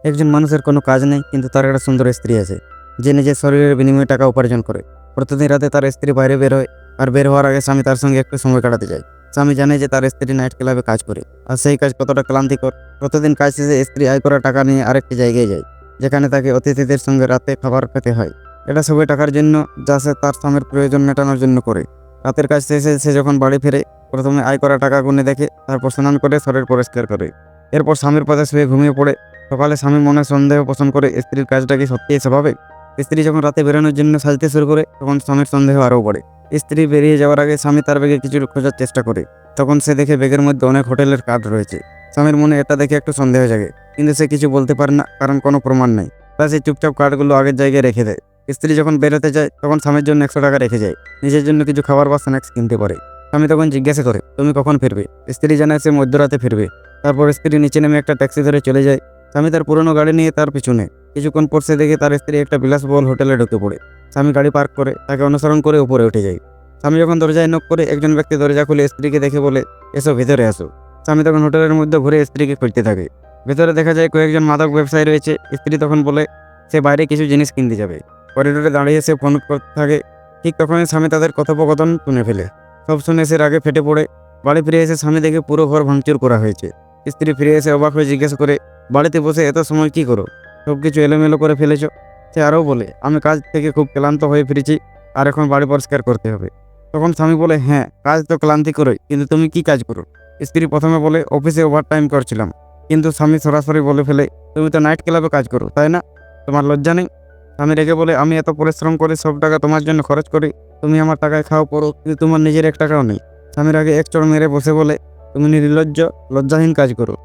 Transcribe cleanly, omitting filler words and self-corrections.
একজন মানুষের কোনো কাজ নেই, কিন্তু তার একটা সুন্দর স্ত্রী আছে, যে নিজের শরীরের বিনিময়ে টাকা উপার্জন করে। প্রতিদিন রাতে তার স্ত্রী বাইরে বের হয়, আর বের হওয়ার আগে স্বামী তার সঙ্গে একটু সময় কাটাতে যায়। স্বামী জানে যে তার স্ত্রী নাইট ক্লাবে কাজ করে, আর সেই কাজ কতটা ক্লান্তিকর। প্রতিদিন কাজ শেষে স্ত্রী আয় করা টাকা নিয়ে আরেকটি জায়গায় যায়, যেখানে তাকে অতিথিদের সঙ্গে রাতে খাবার খেতে হয়। এটা সবই টাকার জন্য, যা সে তার স্বামীর প্রয়োজন মেটানোর জন্য করে। রাতের কাজ শেষে সে যখন বাড়ি ফিরে, প্রথমে আয় করা টাকা গুনে দেখে, তারপর স্নান করে শরীর পরিষ্কার করে। এরপর স্বামীর পাশে শুয়ে ঘুমিয়ে পড়ে। সকালে স্বামী মনে সন্দেহ পোষণ করে, স্ত্রীর কাজটা কি সত্যিই স্বাভাবিক। স্ত্রী যখন রাতে বেরোনোর জন্য সাজতে শুরু করে, তখন স্বামীর সন্দেহ আরও বাড়ে। স্ত্রী বেরিয়ে যাওয়ার আগে স্বামী তার ব্যাগে কিছু খোঁজার চেষ্টা করে। তখন সে দেখে ব্যাগের মধ্যে অনেক হোটেলের কার্ড রয়েছে। স্বামীর মনে এটা দেখে একটু সন্দেহ জাগে, কিন্তু সে কিছু বলতে পারে না, কারণ কোনো প্রমাণ নেই। তাই সে চুপচাপ কার্ডগুলো আগের জায়গায় রেখে দেয়। স্ত্রী যখন বেরোতে যায়, তখন স্বামীর জন্য 100 টাকা রেখে যায়, নিজের জন্য কিছু খাবার বা স্ন্যাক্স কিনতে পারে। স্বামী তখন জিজ্ঞাসা করে, তুমি কখন ফিরবে? স্ত্রী জানায় সে মধ্যরাতে ফিরবে। তারপর স্ত্রী নিচে নেমে একটা ট্যাক্সি ধরে চলে যায়। স্বামী তার পুরনো গাড়ি নিয়ে তার পিছনে। কিছুক্ষণ পর সে দেখে তার স্ত্রী একটা বিলাসবহুল হোটেলে ঢুকে পড়ে। স্বামী গাড়ি পার্ক করে তাকে অনুসরণ করে উপরে উঠে যায়। স্বামী যখন দরজায় নক করে, একজন ব্যক্তি দরজা খুলে স্ত্রীকে দেখে বলে, এসো ভিতরে আসো। স্বামী তখন হোটেলের মধ্যে ঘুরে স্ত্রীকে খুঁজতে থাকে। ভেতরে দেখা যায় কয়েকজন মাদক ব্যবসায়ী রয়েছে। স্ত্রী তখন বলে সে বাইরে কিছু জিনিস কিনতে যাবে। করিডোরে দাঁড়িয়ে সে ফোন করতে থাকে। ঠিক তখনই স্বামী তাদের কথোপকথন শুনে ফেলে। সব শুনে সে রাগে ফেটে পড়ে। বাড়ি ফিরে এসে স্বামী দেখে পুরো ঘর ভাঙচুর করা হয়েছে। স্ত্রী ফিরে এসে অবাক হয়ে জিজ্ঞেস করে, বাড়িতে বসে এত সময় কি করো? সবকিছু এলোমেলো করে ফেলেছ। সে আরও বলে, আমি কাজ থেকে খুব ক্লান্ত হয়ে ফিরেছি, আর এখন বাড়ি পরিষ্কার করতে হবে। তখন স্বামী বলে, হ্যাঁ, কাজ তো ক্লান্তি করে, কিন্তু তুমি কি কাজ করো? স্ত্রী প্রথমে বলে, অফিসে ওভারটাইম করছিলাম। কিন্তু স্বামী সরাসরি বলে ফেলে, তুমি তো নাইট ক্লাবে কাজ করো, তাই না? তোমার লজ্জা নেই? স্বামী রেগে বলে, আমি এত পরিশ্রম করে সব টাকা তোমার জন্য খরচ করি, তুমি আমার টাকায় খাও পড়ো, কিন্তু তোমার নিজের 1 টাকাও নেই। স্বামীর আগে এক চড় মেরে বসে বলে, তুমি নির্লজ্জ, লজ্জাহীন কাজ করো।